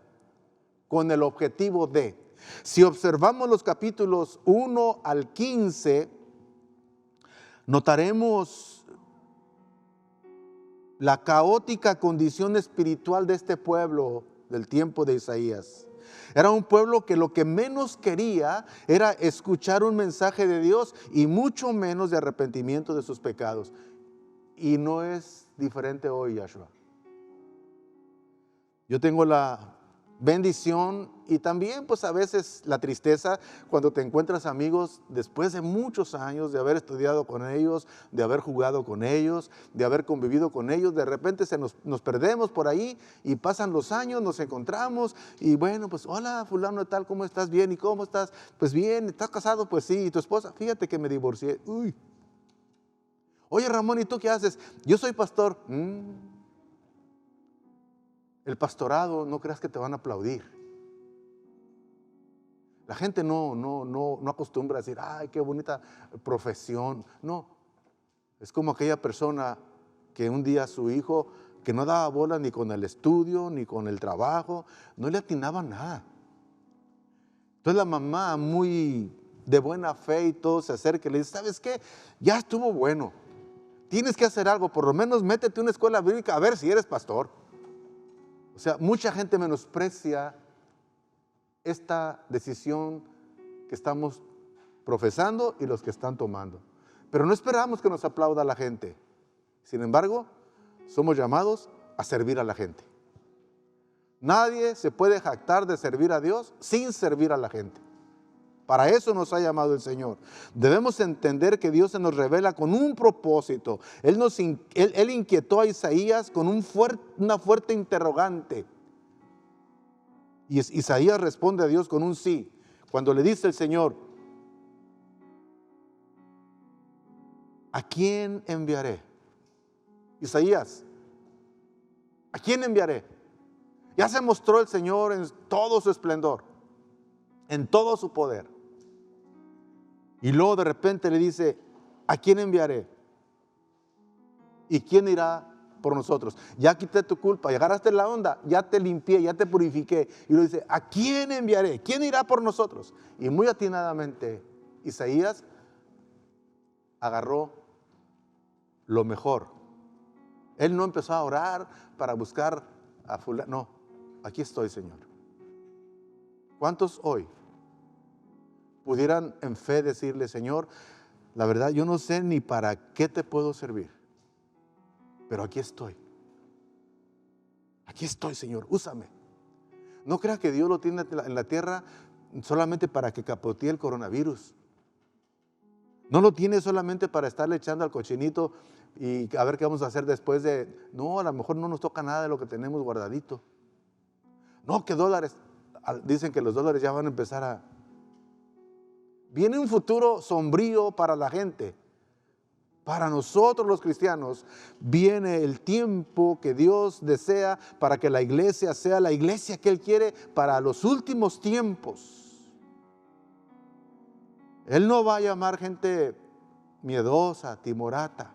con el objetivo de. Si observamos los capítulos 1 al 15, notaremos la caótica condición espiritual de este pueblo del tiempo de Isaías. Era un pueblo que lo que menos quería era escuchar un mensaje de Dios y mucho menos de arrepentimiento de sus pecados. Y no es diferente hoy, Yahshua. Yo tengo la bendición y también pues a veces la tristeza cuando te encuentras amigos después de muchos años de haber estudiado con ellos, de haber jugado con ellos, de haber convivido con ellos. De repente nos perdemos por ahí y pasan los años, nos encontramos y bueno, pues hola fulano de tal, ¿cómo estás? Bien, ¿y cómo estás? Pues bien, ¿estás casado? Pues sí. ¿Y tu esposa? Fíjate que me divorcié. Uy. Oye Ramón, ¿y tú qué haces? Yo soy pastor. El pastorado, no creas que te van a aplaudir. La gente no acostumbra a decir, ay, qué bonita profesión. No, es como aquella persona que un día su hijo, que no daba bola ni con el estudio, ni con el trabajo, no le atinaba nada. Entonces la mamá, muy de buena fe y todo, se acerca y le dice, ¿sabes qué? Ya estuvo bueno. Tienes que hacer algo, por lo menos métete a una escuela bíblica a ver si eres pastor. O sea, mucha gente menosprecia esta decisión que estamos profesando y los que están tomando. Pero no esperamos que nos aplauda la gente. Sin embargo, somos llamados a servir a la gente. Nadie se puede jactar de servir a Dios sin servir a la gente. Para eso nos ha llamado el Señor. Debemos entender que Dios se nos revela con un propósito. Él inquietó a Isaías con una fuerte interrogante. Y Isaías responde a Dios con un sí. Cuando le dice el Señor, ¿a quién enviaré? Isaías, ¿a quién enviaré? Ya se mostró el Señor en todo su esplendor, en todo su poder. Y luego de repente le dice, ¿a quién enviaré? ¿Y quién irá por nosotros? Ya quité tu culpa, ya agarraste la onda, ya te limpié, ya te purifiqué. Y luego dice, ¿a quién enviaré? ¿Quién irá por nosotros? Y muy atinadamente Isaías agarró lo mejor. Él no empezó a orar para buscar a fulano. No, aquí estoy, Señor. ¿Cuántos hoy pudieran en fe decirle, Señor, la verdad yo no sé ni para qué te puedo servir, pero aquí estoy? Aquí estoy, Señor, úsame. No crea que Dios lo tiene en la tierra solamente para que capotee el coronavirus. No lo tiene solamente para estarle echando al cochinito y a ver qué vamos a hacer después de. No, a lo mejor no nos toca nada de lo que tenemos guardadito. No, que dólares. Dicen que los dólares ya van a empezar a. Viene un futuro sombrío para la gente. Para nosotros los cristianos viene el tiempo que Dios desea para que la iglesia sea la iglesia que Él quiere para los últimos tiempos. Él no va a llamar gente miedosa, timorata.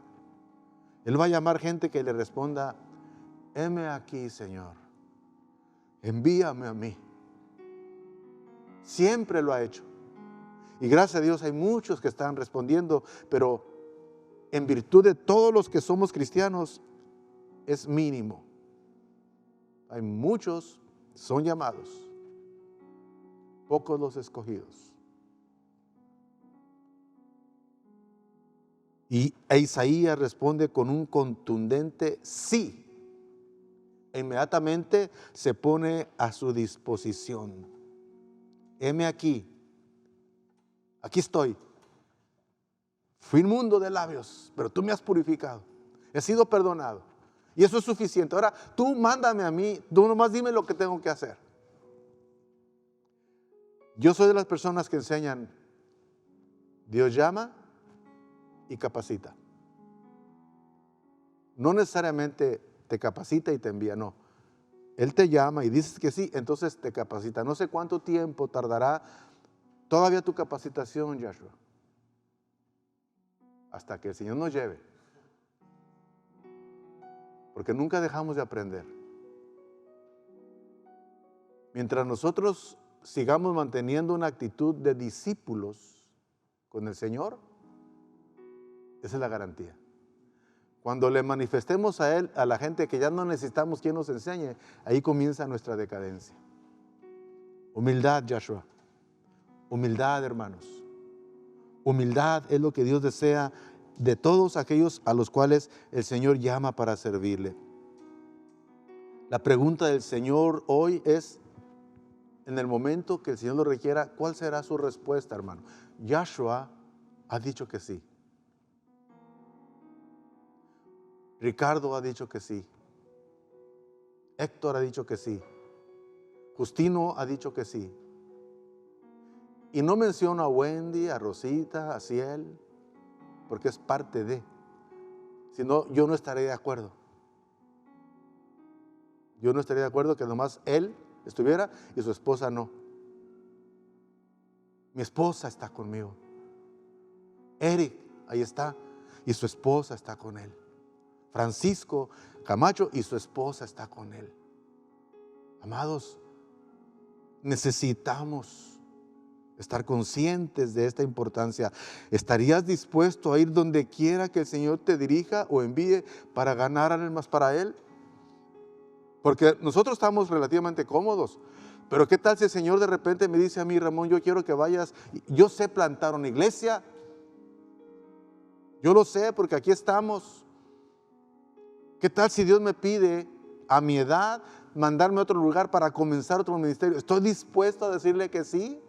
Él va a llamar gente que le responda, heme aquí, Señor. envíame a mí. Siempre lo ha hecho. Y gracias a Dios hay muchos que están respondiendo, pero en virtud de todos los que somos cristianos es mínimo. Hay muchos, son llamados, pocos los escogidos. Y Isaías responde con un contundente sí. E inmediatamente se pone a su disposición. Heme aquí. Aquí estoy. Fui inmundo de labios, pero tú me has purificado. He sido perdonado. Y eso es suficiente. Ahora tú mándame a mí, tú nomás dime lo que tengo que hacer. Yo soy de las personas que enseñan, Dios llama y capacita. No necesariamente te capacita y te envía, no. Él te llama y dices que sí, entonces te capacita. No sé cuánto tiempo tardará todavía tu capacitación, Joshua, hasta que el Señor nos lleve. Porque nunca dejamos de aprender. Mientras nosotros sigamos manteniendo una actitud de discípulos con el Señor, esa es la garantía. Cuando le manifestemos a Él, a la gente que ya no necesitamos quien nos enseñe, ahí comienza nuestra decadencia. Humildad, Joshua. Humildad, hermanos. Humildad es lo que Dios desea de todos aquellos a los cuales el Señor llama para servirle. La pregunta del Señor hoy es, en el momento que el Señor lo requiera, ¿cuál será su respuesta, hermano? Joshua ha dicho que sí. Ricardo ha dicho que sí. Héctor ha dicho que sí. Justino ha dicho que sí. Y no menciono a Wendy, a Rosita, a Ciel, porque es parte de. Si no, yo no estaré de acuerdo. Yo no estaría de acuerdo que nomás él estuviera y su esposa no. Mi esposa está conmigo. Eric, ahí está, y su esposa está con él. Francisco Camacho y su esposa está con él. Amados, necesitamos estar conscientes de esta importancia. ¿Estarías dispuesto a ir donde quiera que el Señor te dirija o envíe para ganar almas para Él? Porque nosotros estamos relativamente cómodos. Pero ¿qué tal si el Señor de repente me dice a mí, Ramón, yo quiero que vayas, yo sé plantar una iglesia, yo lo sé porque aquí estamos. ¿Qué tal si Dios me pide a mi edad mandarme a otro lugar para comenzar otro ministerio? ¿Estoy dispuesto a decirle que sí?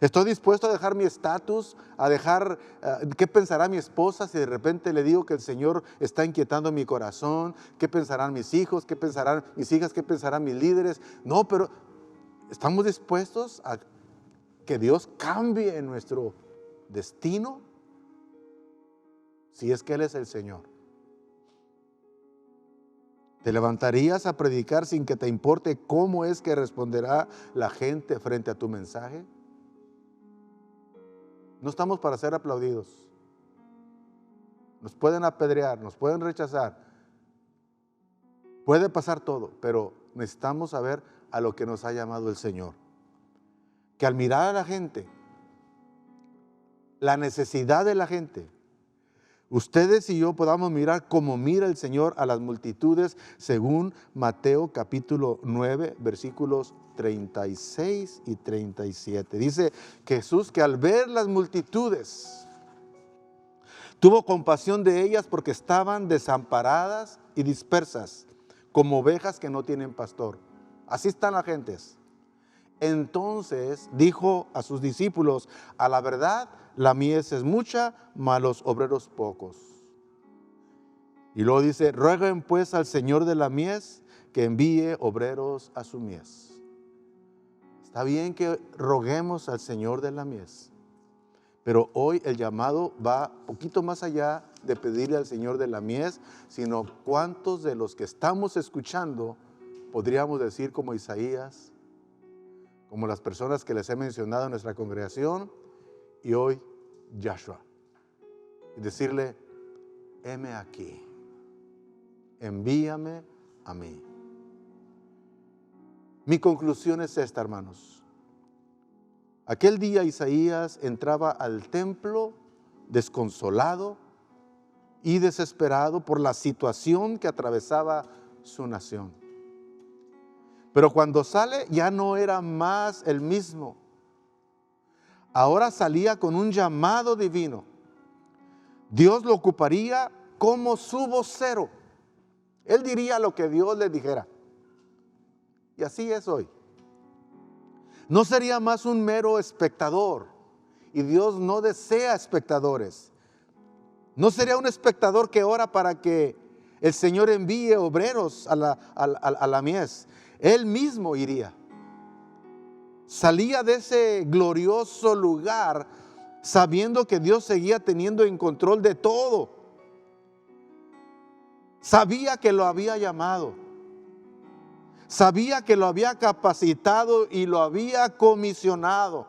¿Estoy dispuesto a dejar mi estatus, a dejar qué pensará mi esposa si de repente le digo que el Señor está inquietando mi corazón? ¿Qué pensarán mis hijos? ¿Qué pensarán mis hijas? ¿Qué pensarán mis líderes? No, pero ¿estamos dispuestos a que Dios cambie nuestro destino? Si es que Él es el Señor. ¿Te levantarías a predicar sin que te importe cómo es que responderá la gente frente a tu mensaje? No estamos para ser aplaudidos. Nos pueden apedrear, nos pueden rechazar. Puede pasar todo, pero necesitamos saber a lo que nos ha llamado el Señor. Que al mirar a la gente, la necesidad de la gente, ustedes y yo podamos mirar como mira el Señor a las multitudes, según Mateo capítulo 9, versículos 36 y 37. Dice Jesús que al ver las multitudes, tuvo compasión de ellas porque estaban desamparadas y dispersas, como ovejas que no tienen pastor. Así están las gentes. Entonces dijo a sus discípulos, a la verdad, la mies es mucha, mas los obreros pocos. Y luego dice, rueguen pues al Señor de la mies que envíe obreros a su mies. Está bien que roguemos al Señor de la mies, pero hoy el llamado va un poquito más allá de pedirle al Señor de la mies, sino cuántos de los que estamos escuchando podríamos decir como Isaías, como las personas que les he mencionado en nuestra congregación, y hoy Joshua, y decirle, heme aquí, envíame a mí. Mi conclusión es esta, hermanos. Aquel día Isaías entraba al templo desconsolado y desesperado por la situación que atravesaba su nación. Pero cuando sale ya no era más el mismo. Ahora salía con un llamado divino. Dios lo ocuparía como su vocero. Él diría lo que Dios le dijera. Y así es hoy. No sería más un mero espectador. Y Dios no desea espectadores. No sería un espectador que ora para que el Señor envíe obreros a la mies. Él mismo iría. Salía de ese glorioso lugar sabiendo que Dios seguía teniendo en control de todo. Sabía que lo había llamado. Sabía que lo había capacitado y lo había comisionado.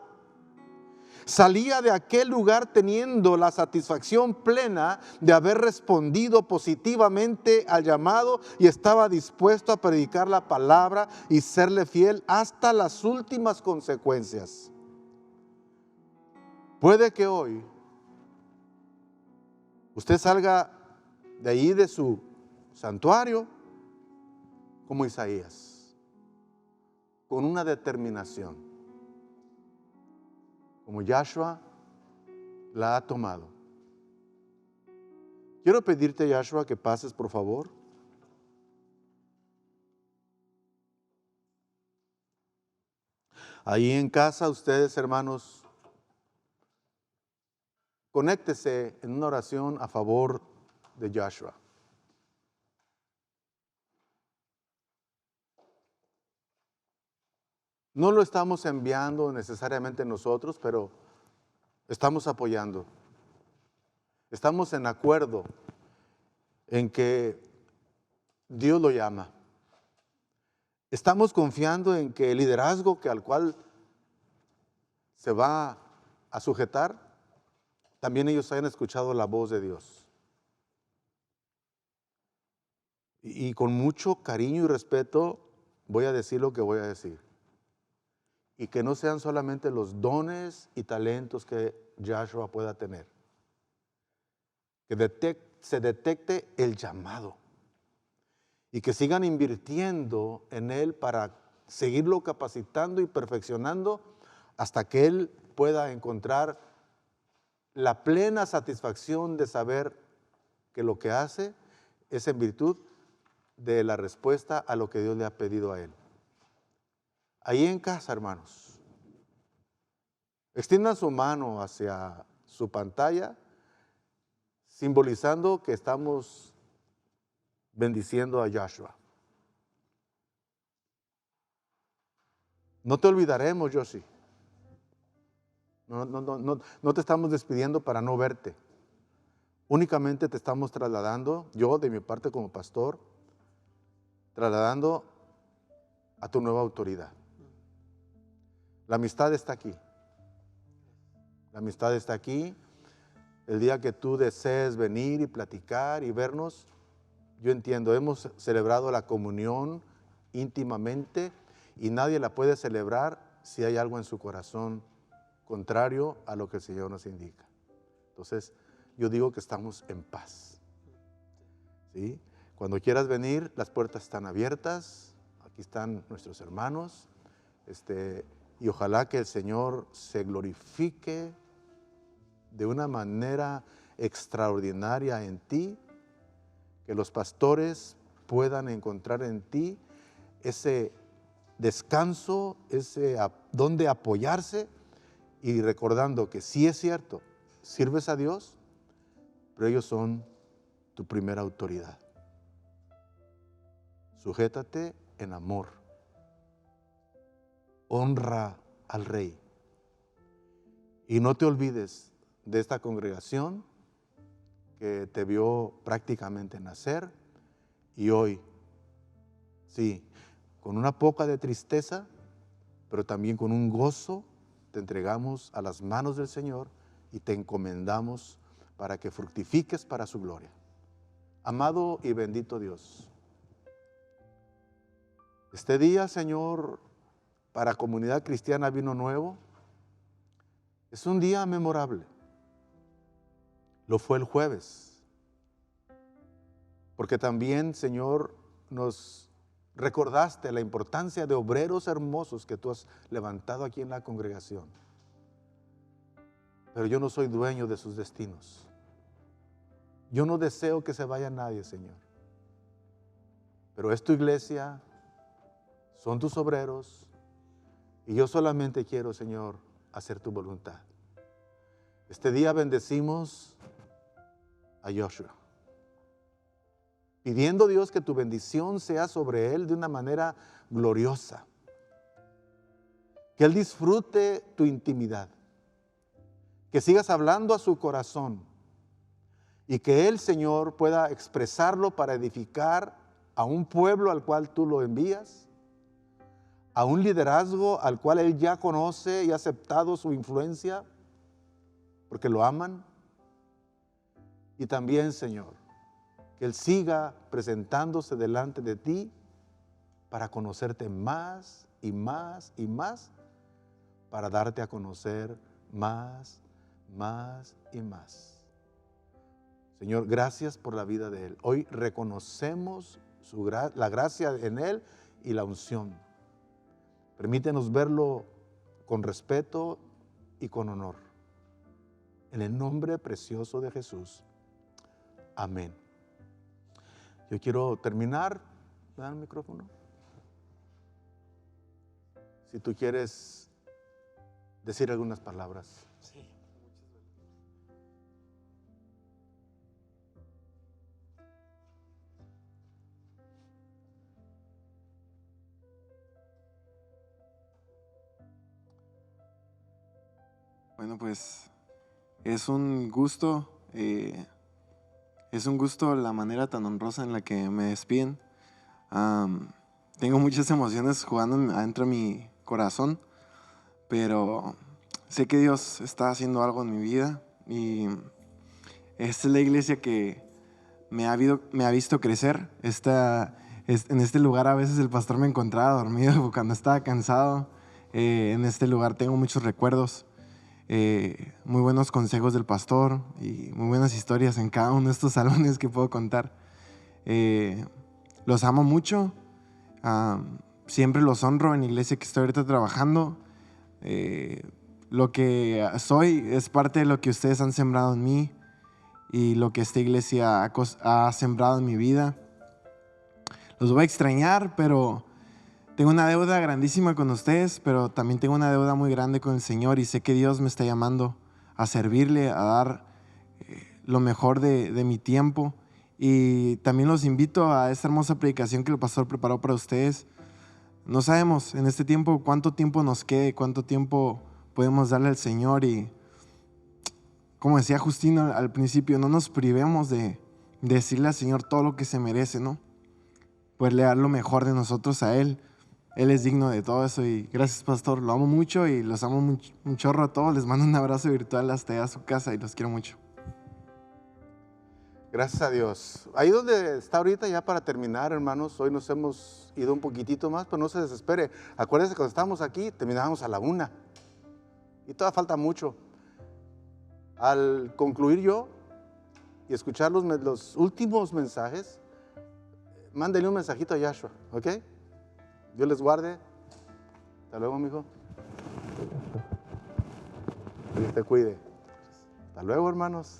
Salía de aquel lugar teniendo la satisfacción plena de haber respondido positivamente al llamado y estaba dispuesto a predicar la palabra y serle fiel hasta las últimas consecuencias. Puede que hoy usted salga de ahí de su santuario como Isaías, con una determinación, como Yahshua la ha tomado. Quiero pedirte, Yahshua, que pases, por favor. Ahí en casa, ustedes, hermanos, conéctese en una oración a favor de Yahshua. No lo estamos enviando necesariamente nosotros, pero estamos apoyando. Estamos en acuerdo en que Dios lo llama. Estamos confiando en que el liderazgo al cual se va a sujetar, también ellos hayan escuchado la voz de Dios. Y con mucho cariño y respeto voy a decir lo que voy a decir. Y que no sean solamente los dones y talentos que Yahshua pueda tener. Que se detecte el llamado. Y que sigan invirtiendo en él para seguirlo capacitando y perfeccionando hasta que él pueda encontrar la plena satisfacción de saber que lo que hace es en virtud de la respuesta a lo que Dios le ha pedido a él. Ahí en casa, hermanos, extiendan su mano hacia su pantalla, simbolizando que estamos bendiciendo a Yahshua. No te olvidaremos, Yoshi. No te estamos despidiendo para no verte. Únicamente te estamos trasladando, yo de mi parte como pastor, trasladando a tu nueva autoridad. La amistad está aquí. La amistad está aquí. El día que tú desees venir y platicar y vernos, yo entiendo, hemos celebrado la comunión íntimamente y nadie la puede celebrar si hay algo en su corazón contrario a lo que el Señor nos indica. Entonces, yo digo que estamos en paz. ¿Sí? Cuando quieras venir, las puertas están abiertas. Aquí están nuestros hermanos. Y ojalá que el Señor se glorifique de una manera extraordinaria en ti, que los pastores puedan encontrar en ti ese descanso, ese donde apoyarse, y recordando que sí es cierto, sirves a Dios, pero ellos son tu primera autoridad. Sujétate en amor. Honra al Rey. Y no te olvides de esta congregación que te vio prácticamente nacer y hoy, sí, con una poca de tristeza, pero también con un gozo, te entregamos a las manos del Señor y te encomendamos para que fructifiques para su gloria. Amado y bendito Dios, este día, Señor, para Comunidad Cristiana Vino Nuevo, es un día memorable. Lo fue el jueves, porque también, Señor, nos recordaste la importancia de obreros hermosos que tú has levantado aquí en la congregación. Pero yo no soy dueño de sus destinos. Yo no deseo que se vaya nadie, Señor. Pero es tu iglesia, son tus obreros, y yo solamente quiero, Señor, hacer tu voluntad. Este día bendecimos a Joshua, pidiendo, Dios, que tu bendición sea sobre él de una manera gloriosa, que él disfrute tu intimidad, que sigas hablando a su corazón y que él, Señor, pueda expresarlo para edificar a un pueblo al cual tú lo envías, a un liderazgo al cual él ya conoce y ha aceptado su influencia porque lo aman. Y también, Señor, que él siga presentándose delante de ti para conocerte más y más y más, para darte a conocer más y más. Señor, gracias por la vida de él. Hoy reconocemos la gracia en él y la unción. Permítenos verlo con respeto y con honor. En el nombre precioso de Jesús. Amén. Yo quiero terminar. ¿Me dan el micrófono? Si tú quieres decir algunas palabras. Sí. Bueno, pues es un gusto la manera tan honrosa en la que me despiden. Tengo muchas emociones jugando adentro de mi corazón, pero sé que Dios está haciendo algo en mi vida y esta es la iglesia que me ha visto crecer. En este lugar a veces el pastor me encontraba dormido cuando estaba cansado. En este lugar tengo muchos recuerdos. Muy buenos consejos del pastor y muy buenas historias en cada uno de estos salones que puedo contar. Los amo mucho, siempre los honro en la iglesia que estoy ahorita trabajando. Lo que soy es parte de lo que ustedes han sembrado en mí y lo que esta iglesia ha sembrado en mi vida. Los voy a extrañar, pero tengo una deuda grandísima con ustedes, pero también tengo una deuda muy grande con el Señor y sé que Dios me está llamando a servirle, a dar lo mejor de mi tiempo. Y también los invito a esta hermosa predicación que el pastor preparó para ustedes. No sabemos en este tiempo cuánto tiempo nos quede, cuánto tiempo podemos darle al Señor. Y como decía Justino al principio, no nos privemos de decirle al Señor todo lo que se merece, ¿no? Poderle dar lo mejor de nosotros a Él. Él es digno de todo eso y gracias, pastor. Lo amo mucho y los amo un chorro a todos. Les mando un abrazo virtual hasta allá a su casa y los quiero mucho. Gracias a Dios. Ahí donde está ahorita, ya para terminar, hermanos, hoy nos hemos ido un poquitito más, pero no se desespere. Acuérdense que cuando estábamos aquí, terminábamos a la 1. Y todavía falta mucho. Al concluir yo y escuchar los últimos mensajes, mándenle un mensajito a Yahshua, ¿ok? Dios les guarde. Hasta luego, mijo. Dios te cuide. Hasta luego, hermanos.